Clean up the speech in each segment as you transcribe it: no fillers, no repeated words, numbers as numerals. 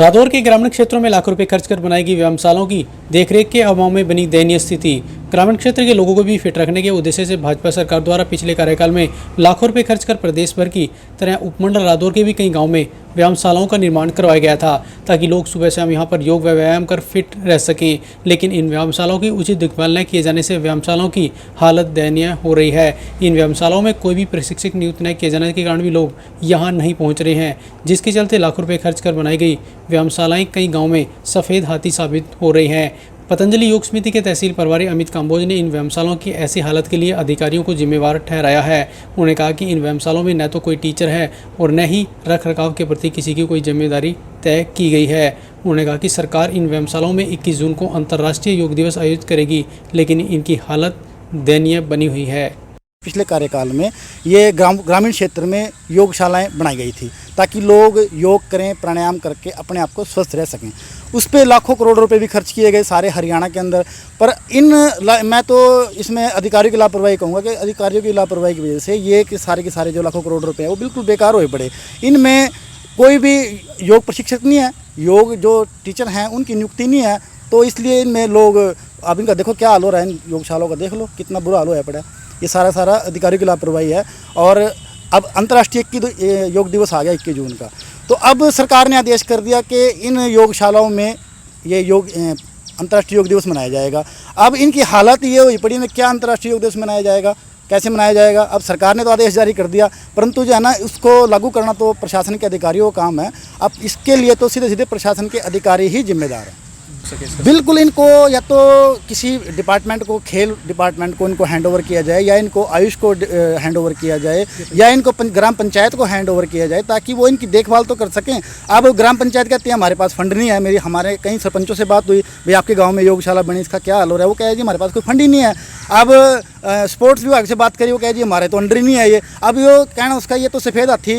रादौर के ग्रामीण क्षेत्रों में लाखों रुपए खर्च कर बनाई गई व्यायामशालाओं की देखरेख के अभाव में बनी दयनीय स्थिति। ग्रामीण क्षेत्र के लोगों को भी फिट रखने के उद्देश्य से भाजपा सरकार द्वारा पिछले कार्यकाल में लाखों रुपए खर्च कर प्रदेश भर की तरह उपमंडल रादौर के भी कई गाँव में व्यायामशालाओं का निर्माण करवाया गया था ताकि लोग सुबह शाम यहाँ पर योग व व्यायाम कर फिट रह सकें। लेकिन इन व्यायामशालाओं की उचित देखभाल न किए जाने से व्यायामशालाओं की हालत दयनीय हो रही है। इन व्यायामशालाओं में कोई भी प्रशिक्षक नियुक्त न किए जाने के कारण भी लोग यहाँ नहीं पहुँच रहे हैं, जिसके चलते लाखों रुपये खर्च कर बनाई गई व्यायामशालाएं कई गाँव में सफ़ेद हाथी साबित हो रही हैं। पतंजलि योग समिति के तहसील प्रभारी अमित काम्बोज ने इन व्यायामशालाओं की ऐसी हालत के लिए अधिकारियों को जिम्मेवार ठहराया है। उन्होंने कहा कि इन व्यायामशालाओं में न तो कोई टीचर है और न ही रख रखाव के प्रति किसी की कोई जिम्मेदारी तय की गई है। उन्होंने कहा कि सरकार इन व्यायामशालाओं में 21 जून को अंतर्राष्ट्रीय योग दिवस आयोजित करेगी, लेकिन इनकी हालत दयनीय बनी हुई है। पिछले कार्यकाल में ये ग्रामीण क्षेत्र में योगशालाएं बनाई गई थी ताकि लोग योग करें, प्राणायाम करके अपने आप को स्वस्थ रह सकें। उस पर लाखों करोड़ रुपए भी खर्च किए गए सारे हरियाणा के अंदर। पर मैं तो इसमें अधिकारियों की लापरवाही कहूँगा कि अधिकारियों की लापरवाही की वजह से ये कि सारे जो लाखों करोड़ रुपए हैं वो बिल्कुल बेकार हुए पड़े। इनमें कोई भी योग प्रशिक्षक नहीं है, योग जो टीचर हैं उनकी नियुक्ति नहीं है, तो इसलिए इनमें लोग अब इनका देखो क्या हाल हो रहा है। योगशालाओं का देख लो कितना बुरा हाल होया पड़ा है। ये सारा अधिकारियों की लापरवाही है। और अब अंतर्राष्ट्रीय योग दिवस आ गया 21 जून का, तो अब सरकार ने आदेश कर दिया कि इन योगशालाओं में ये अंतर्राष्ट्रीय योग दिवस मनाया जाएगा। अब इनकी हालत ये हुई पड़ी है, क्या अंतर्राष्ट्रीय योग दिवस मनाया जाएगा, कैसे मनाया जाएगा। अब सरकार ने तो आदेश जारी कर दिया, परंतु जो है ना उसको लागू करना तो प्रशासन के अधिकारियों का काम है। अब इसके लिए तो सीधे प्रशासन के अधिकारी ही जिम्मेदार हैं। बिल्कुल इनको या तो किसी डिपार्टमेंट को, खेल डिपार्टमेंट को इनको हैंडओवर किया जाए, या इनको आयुष को हैंडओवर किया जाए, या इनको ग्राम पंचायत को हैंडओवर किया जाए ताकि वो इनकी देखभाल तो कर सकें। अब ग्राम पंचायत कहती है हमारे पास फंड नहीं है। हमारे कई सरपंचों से बात हुई, भाई आपके गांव में योगशाला बनी, इसका क्या हाल हो रहा है। वो कहे जी हमारे पास कोई फंड ही नहीं है। अब स्पोर्ट्स विभाग से बात करी, वो कहे जी हमारे तो अंडर ही नहीं है ये। अब ये कहना उसका ये तो सफ़ेद हाथी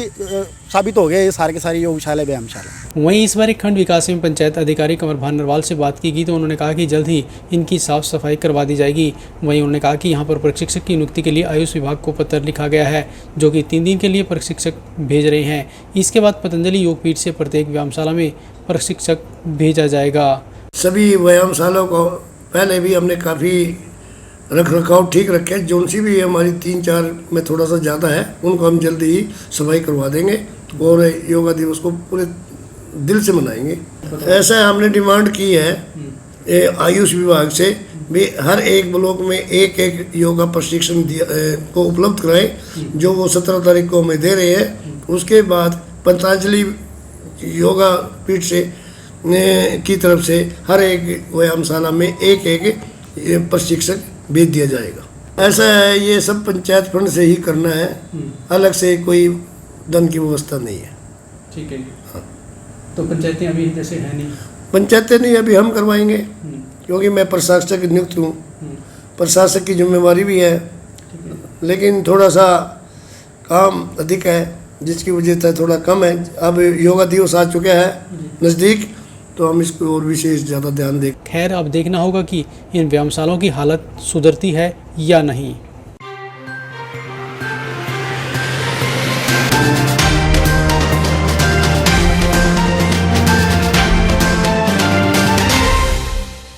साबित हो गए ये सारे के सारे योगशाला व्यायामशाला। वहीं इस बार एक खंड विकास एवं पंचायत अधिकारी कंवर भान नरवाल से बात की गई तो उन्होंने कहा कि जल्द ही इनकी साफ सफाई करवा दी जाएगी। वहीं उन्होंने कहा कि यहाँ पर प्रशिक्षक की नियुक्ति के लिए आयुष विभाग को पत्र लिखा गया है, जो कि 3 दिन के लिए प्रशिक्षक भेज रहे हैं। इसके बाद पतंजलि योगपीठ से प्रत्येक व्यायामशाला में प्रशिक्षक भेजा जाएगा। सभी व्यायामशालाओं को पहले भी हमने काफ़ी रख रखाव ठीक रखे, जो सी भी हमारी 3-4 में थोड़ा सा ज़्यादा है उनको हम जल्दी ही सफाई करवा देंगे और योगा दिवस को पूरे दिल से मनाएंगे। ऐसा हमने डिमांड की है आयुष विभाग से भी हर एक ब्लॉक में एक योगा प्रशिक्षण को उपलब्ध कराएं, जो वो 17 तारीख को हमें दे रहे हैं। उसके बाद पतंजलि योगा पीठ से की तरफ से हर एक व्यायामशाला में एक प्रशिक्षक भेज दिया जाएगा। ऐसा है, ये सब पंचायत फंड से ही करना है, अलग से कोई धन की व्यवस्था नहीं है। ठीक है। हाँ। तो पंचायतें अभी जैसे है नहीं, पंचायतें नहीं अभी हम करवाएंगे, क्योंकि मैं प्रशासक नियुक्त हूँ, प्रशासक की जिम्मेवारी भी है, लेकिन थोड़ा सा काम अधिक है जिसकी वजह से थोड़ा कम है। अब योगा दिवस आ चुका है नज़दीक, तो हम इसको और विशेष ज़्यादा ध्यान दें। खैर अब देखना होगा कि इन व्यायामशालाओं की हालत सुधरती है या नहीं।